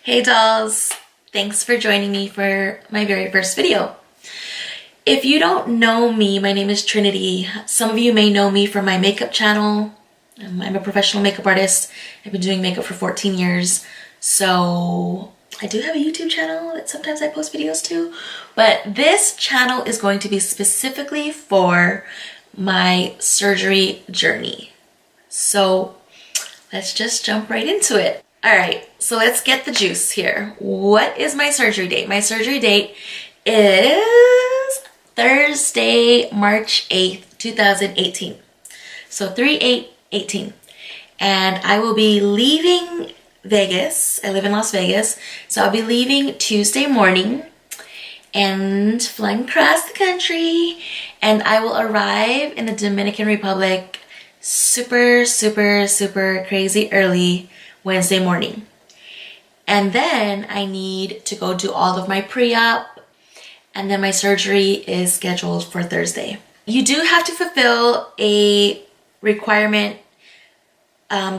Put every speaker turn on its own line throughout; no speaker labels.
Hey dolls, thanks for joining me for my very first video. If you don't know me, my name is Trinity. Some of you may know me from my makeup channel. I'm a professional makeup artist. I've been doing makeup for 14 years. So I do have a YouTube channel that sometimes I post videos to, but this channel is going to be specifically for my surgery journey. So let's just jump right into it. All right, so let's get the juice here. What is my surgery date? My surgery date is Thursday, March 8th, 2018. So 3/8/18. And I will be leaving Vegas. I live in Las Vegas. So I'll be leaving Tuesday morning and flying across the country. And I will arrive in the Dominican Republic super crazy early Wednesday morning. And then I need to go do all of my pre-op, and then my surgery is scheduled for Thursday. You do have to fulfill a requirement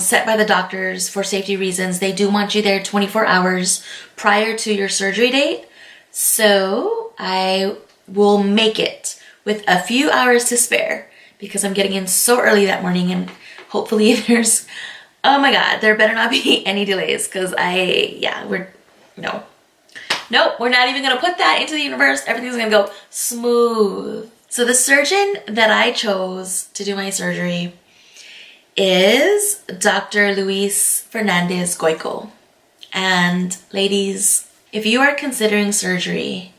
set by the doctors for safety reasons. They do want you there 24 hours prior to your surgery date. So I will make it with a few hours to spare because I'm getting in so early that morning, and hopefully there's, oh my God, there better not be any delays because Nope, we're not even gonna put that into the universe. Everything's gonna go smooth. So the surgeon that I chose to do my surgery is Dr. Fernandez-Goico. And ladies, if you are considering surgery,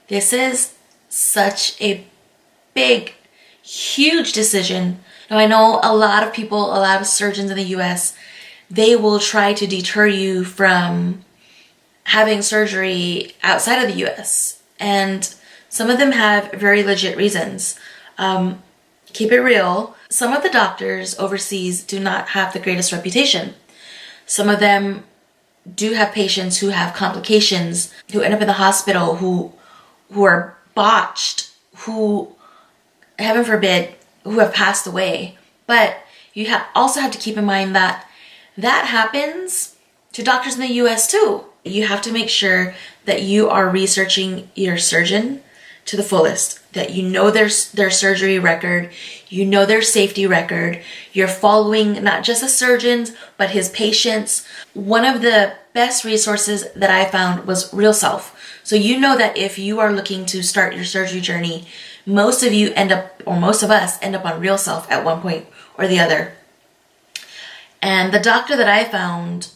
this is such a big, huge decision. Now I know a lot of people, a lot of surgeons in the US, they will try to deter you from having surgery outside of the US. And some of them have very legit reasons. Keep it real. Some of the doctors overseas do not have the greatest reputation. Some of them do have patients who have complications, who end up in the hospital, who are botched, who, heaven forbid, who have passed away. But you also have to keep in mind that that happens to doctors in the US too. You have to make sure that you are researching your surgeon to the fullest, that you know their surgery record, you know their safety record, you're following not just the surgeons, but his patients. One of the best resources that I found was Real Self. So you know that if you are looking to start your surgery journey, most of us end up on Real Self at one point or the other. And the doctor that I found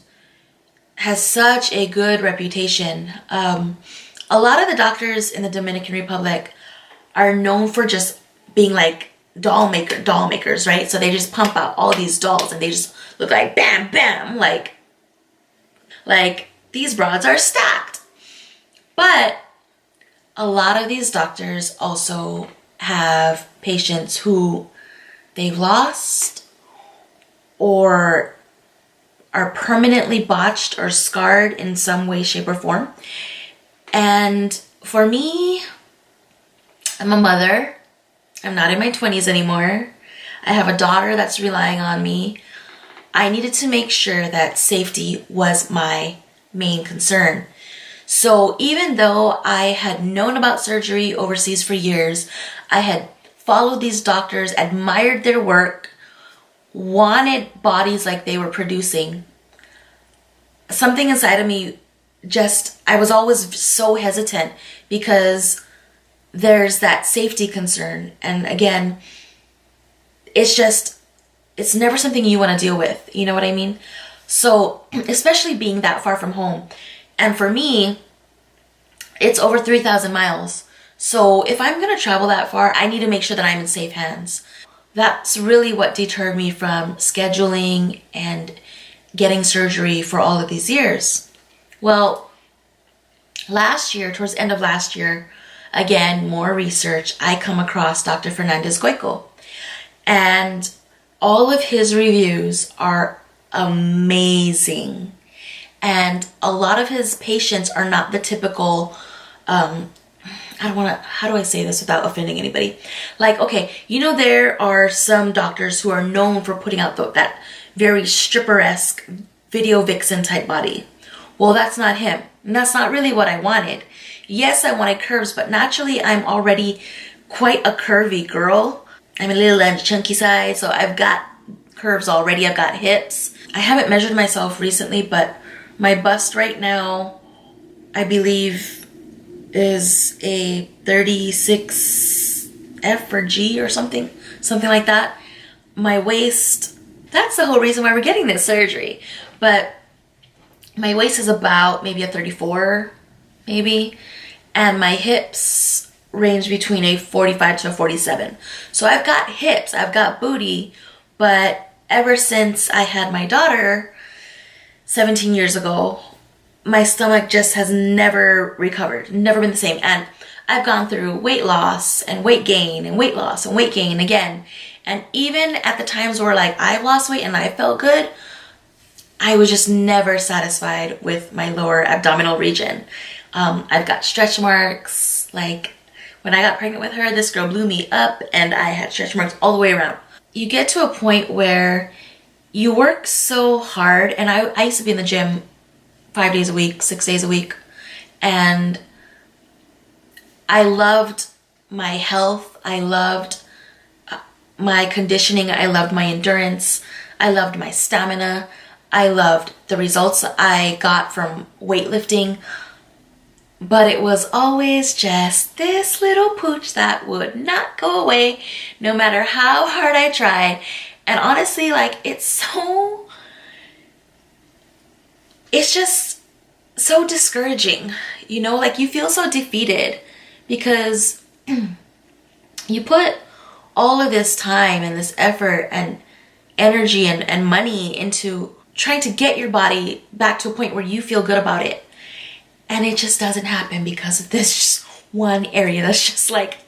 has such a good reputation. A lot of the doctors in the Dominican Republic are known for just being like doll makers, right? So they just pump out all these dolls and they just look like bam, bam, like these broads are stacked. But a lot of these doctors also have patients who they've lost or are permanently botched or scarred in some way, shape, or form. And for me, I'm a mother. I'm not in my 20s anymore. I have a daughter that's relying on me. I needed to make sure that safety was my main concern. So even though I had known about surgery overseas for years, I had followed these doctors, admired their work, wanted bodies like they were producing, something inside of me I was always so hesitant because there's that safety concern. And again, it's never something you want to deal with. You know what I mean? So especially being that far from home. And for me, it's over 3,000 miles. So if I'm going to travel that far, I need to make sure that I'm in safe hands. That's really what deterred me from scheduling and getting surgery for all of these years. Well, last year, towards the end of last year, again, more research, I come across Dr. Fernandez-Goico. And all of his reviews are amazing. And a lot of his patients are not the typical, how do I say this without offending anybody? Like, okay, you know, there are some doctors who are known for putting out that very stripper-esque video vixen type body. well, that's not him. And that's not really what I wanted. Yes, I wanted curves, but naturally I'm already quite a curvy girl. I'm a little on the chunky side, so I've got curves already. I've got hips. I haven't measured myself recently, but my bust right now, I believe, is a 36F or G or something like that. My waist, that's the whole reason why we're getting this surgery. But my waist is about maybe a 34, maybe. And my hips range between a 45 to a 47. So I've got hips, I've got booty, but ever since I had my daughter 17 years ago, my stomach just has never recovered, never been the same. And I've gone through weight loss and weight gain and weight loss and weight gain again. And even at the times where like I lost weight and I felt good, I was just never satisfied with my lower abdominal region. I've got stretch marks. Like when I got pregnant with her, this girl blew me up and I had stretch marks all the way around. You get to a point where you work so hard, and I used to be in the gym 5 days a week, 6 days a week, and I loved my health, I loved my conditioning, I loved my endurance, I loved my stamina, I loved the results I got from weightlifting, but it was always just this little pooch that would not go away no matter how hard I tried. And honestly, like, it's just so discouraging, you know, like you feel so defeated because you put all of this time and this effort and energy and money into trying to get your body back to a point where you feel good about it. And it just doesn't happen because of this just one area that's just like,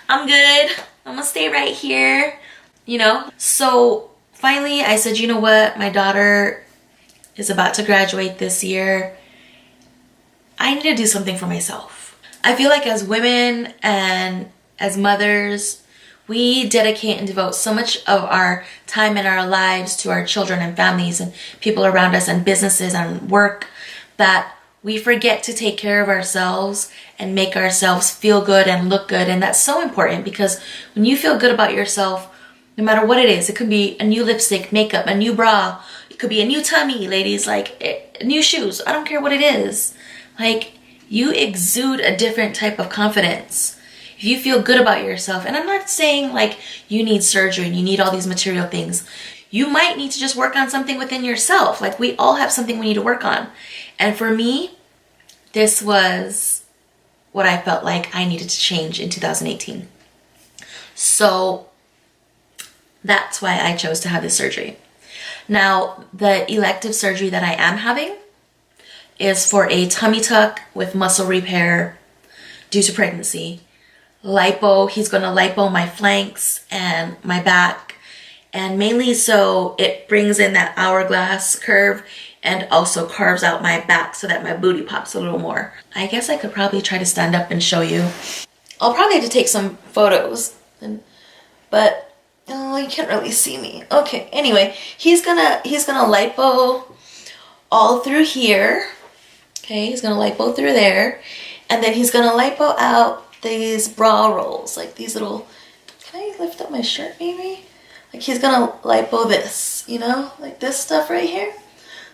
I'm good, I'm gonna stay right here, you know? So finally I said, you know what, my daughter is about to graduate this year. I need to do something for myself. I feel like as women and as mothers, we dedicate and devote so much of our time in our lives to our children and families and people around us and businesses and work that we forget to take care of ourselves and make ourselves feel good and look good. And that's so important because when you feel good about yourself, no matter what it is, it could be a new lipstick, makeup, a new bra, it could be a new tummy, ladies, like new shoes. I don't care what it is. Like, you exude a different type of confidence if you feel good about yourself. And I'm not saying like you need surgery and you need all these material things. You might need to just work on something within yourself. Like, we all have something we need to work on. And for me, this was what I felt like I needed to change in 2018. So that's why I chose to have this surgery. Now, the elective surgery that I am having is for a tummy tuck with muscle repair due to pregnancy. Lipo, he's gonna lipo my flanks and my back, and mainly so it brings in that hourglass curve and also carves out my back so that my booty pops a little more. I guess I could probably try to stand up and show you. I'll probably have to take some photos, but oh, you can't really see me. Okay, anyway, he's gonna lipo all through here. Okay, he's gonna lipo through there, and then he's gonna lipo out these bra rolls, like these little, can I lift up my shirt maybe? Like, he's gonna lipo this, you know, like this stuff right here.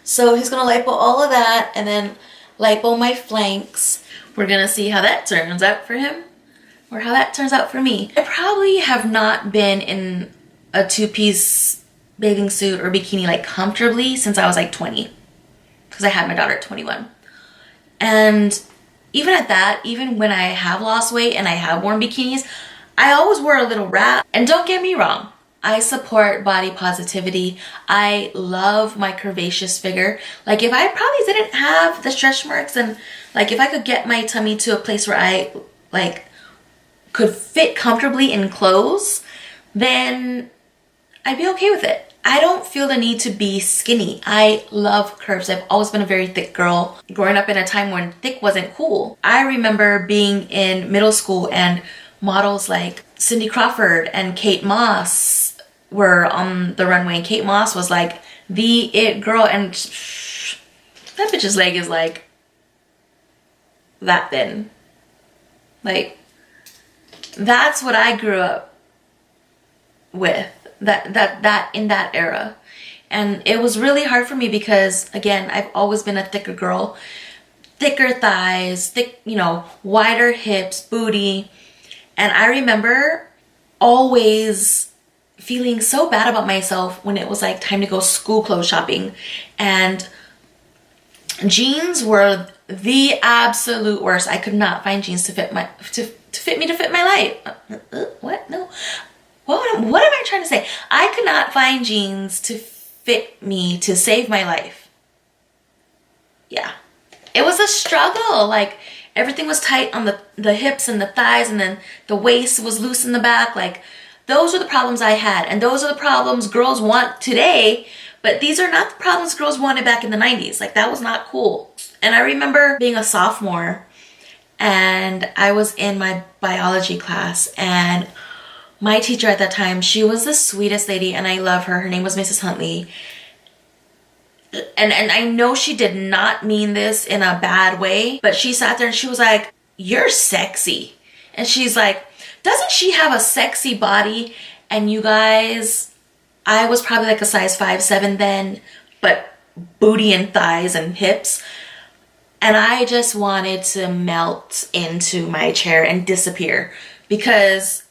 So he's gonna lipo all of that and then lipo my flanks. We're gonna see how that turns out for him or how that turns out for me. I probably have not been in a two-piece bathing suit or bikini like comfortably since I was like 20, because I had my daughter at 21. And even at that, even when I have lost weight and I have worn bikinis, I always wear a little wrap. And don't get me wrong, I support body positivity. I love my curvaceous figure. Like, if I probably didn't have the stretch marks and like if I could get my tummy to a place where I like could fit comfortably in clothes, then I'd be okay with it. I don't feel the need to be skinny. I love curves. I've always been a very thick girl. Growing up in a time when thick wasn't cool. I remember being in middle school and models like Cindy Crawford and Kate Moss were on the runway, and Kate Moss was like the it girl, and that bitch's leg is like that thin. Like, that's what I grew up with, that in that era. And it was really hard for me because, again, I've always been a thicker girl. Thicker thighs, thick, you know, wider hips, booty. And I remember always feeling so bad about myself when it was like time to go school clothes shopping. And jeans were the absolute worst. I could not find jeans to fit my life. What? No. What am I trying to say? I could not find jeans to fit me to save my life. Yeah. It was a struggle. Like, everything was tight on the hips and the thighs, and then the waist was loose in the back. Like, those were the problems I had, and those are the problems girls want today, but these are not the problems girls wanted back in the 90s. Like, that was not cool. And I remember being a sophomore, and I was in my biology class, and my teacher at that time, she was the sweetest lady, and I love her. Her name was Mrs. Huntley. And I know she did not mean this in a bad way, but she sat there and she was like, "You're sexy." And she's like, "Doesn't she have a sexy body?" And you guys, I was probably like a size 5'7" then, but booty and thighs and hips. And I just wanted to melt into my chair and disappear because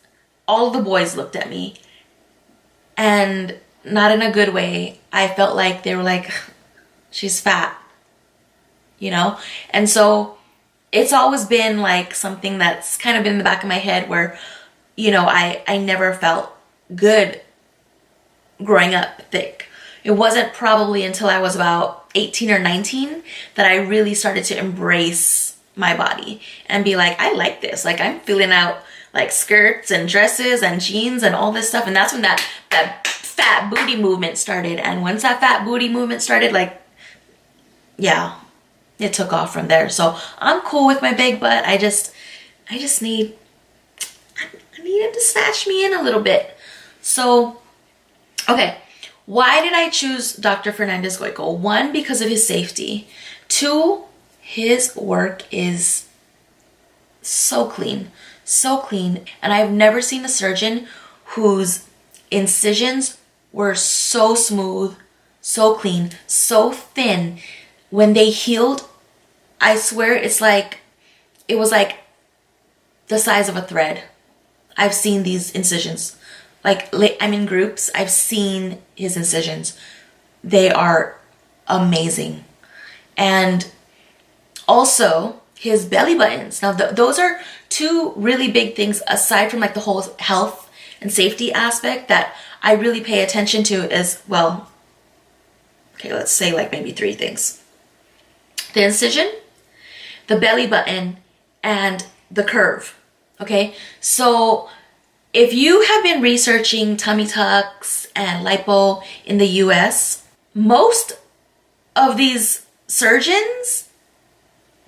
all the boys looked at me, and not in a good way. I felt like they were like, "She's fat," you know? And so it's always been like something that's kind of been in the back of my head where, you know, I never felt good growing up thick. It wasn't probably until I was about 18 or 19 that I really started to embrace my body and be like, I like this. Like, I'm feeling out like skirts and dresses and jeans and all this stuff. And that's when that fat booty movement started. And once that fat booty movement started, like, yeah, it took off from there. So I'm cool with my big butt. I just need him to snatch me in a little bit. So, okay. Why did I choose Dr. Fernandez-Goico? 1, because of his safety. 2, his work is so clean. So clean. And I've never seen a surgeon whose incisions were so smooth, so clean, so thin. When they healed, I swear it was like the size of a thread. I've seen these incisions. Like, I'm in groups. I've seen his incisions. They are amazing. And also his belly buttons. Now, those are 2 really big things aside from like the whole health and safety aspect that I really pay attention to as well. Okay, let's say like maybe 3 things. The incision, the belly button, and the curve. Okay, so if you have been researching tummy tucks and lipo in the US, most of these surgeons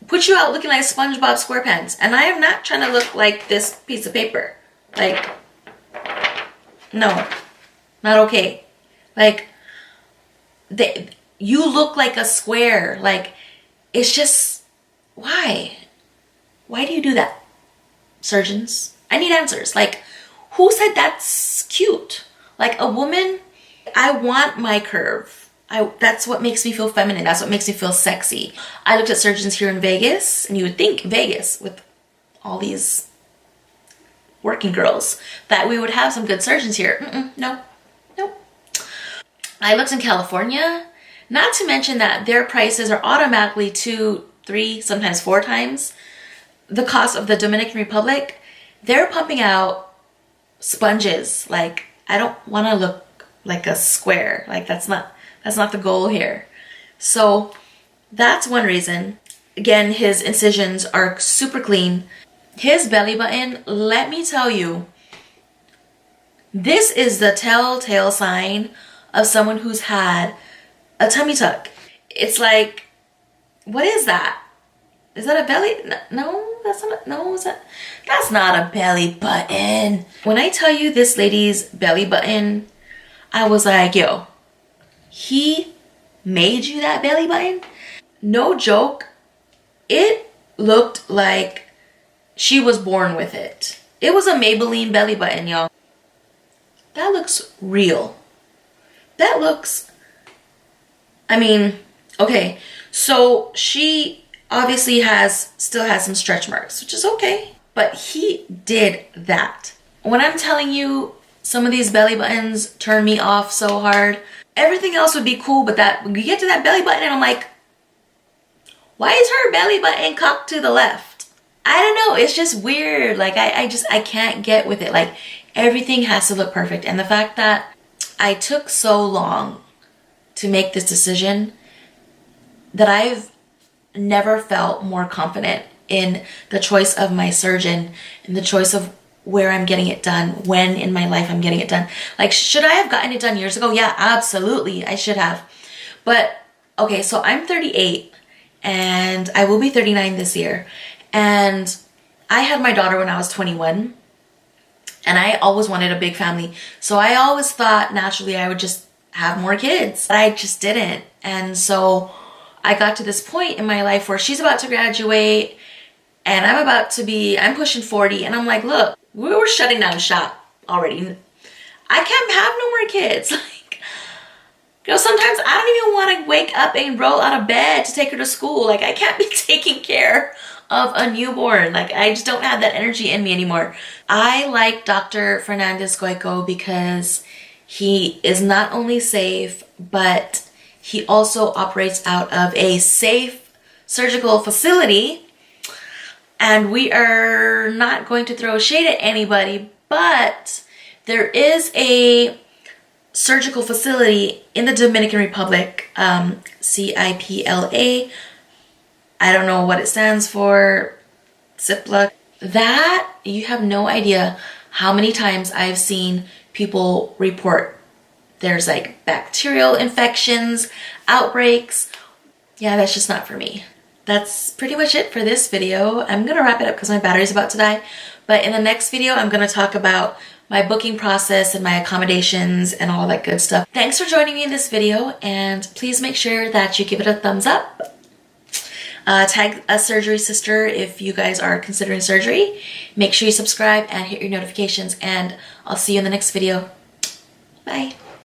put you out looking like SpongeBob SquarePants. And I am not trying to look like this piece of paper. Like, no, not okay. Like, you look like a square. Like, it's just, why? Why do you do that, surgeons? I need answers. Like, who said that's cute? Like, a woman, I want my curve. That's what makes me feel feminine. That's what makes me feel sexy. I looked at surgeons here in Vegas, and you would think Vegas with all these working girls that we would have some good surgeons here. No. I looked in California, not to mention that their prices are automatically 2, 3, sometimes 4 times the cost of the Dominican Republic. They're pumping out sponges. Like, I don't want to look like a square. Like, that's not the goal here. So that's one reason. Again, his incisions are super clean. His belly button, let me tell you, this is the telltale sign of someone who's had a tummy tuck. It's like, what is that? Is that a belly? No, that's not. No, that's not a belly button. When I tell you this lady's belly button, I was like, yo, he made you that belly button? no joke, it looked like she was born with it. It was a Maybelline belly button, y'all. That looks real. That looks, I mean, okay. So she obviously still has some stretch marks, which is okay. But he did that. When I'm telling you, some of these belly buttons turn me off so hard. Everything else would be cool, but that when you get to that belly button and I'm like, why is her belly button cocked to the left? I don't know, it's just weird. Like I can't get with it. Like everything has to look perfect. And the fact that I took so long to make this decision, that I've never felt more confident in the choice of my surgeon and the choice of where I'm getting it done, when in my life I'm getting it done. Like, should I have gotten it done years ago? Yeah, absolutely, I should have. But, okay, so I'm 38 and I will be 39 this year. And I had my daughter when I was 21 and I always wanted a big family. So I always thought naturally I would just have more kids, but I just didn't. And so I got to this point in my life where she's about to graduate and I'm pushing 40 and I'm like, look, we were shutting down shop already. I can't have no more kids. Like, you know, sometimes I don't even want to wake up and roll out of bed to take her to school. Like, I can't be taking care of a newborn. Like, I just don't have that energy in me anymore. I like Dr. Fernandez-Goico because he is not only safe, but he also operates out of a safe surgical facility. And we are not going to throw shade at anybody, but there is a surgical facility in the Dominican Republic, CIPLA. I don't know what it stands for, CIPLA. That, you have no idea how many times I've seen people report there's like bacterial infections, outbreaks. Yeah, that's just not for me. That's pretty much it for this video. I'm gonna wrap it up because my battery's about to die. But in the next video, I'm gonna talk about my booking process and my accommodations and all that good stuff. Thanks for joining me in this video, and please make sure that you give it a thumbs up. Tag a surgery sister if you guys are considering surgery. Make sure you subscribe and hit your notifications, and I'll see you in the next video. Bye.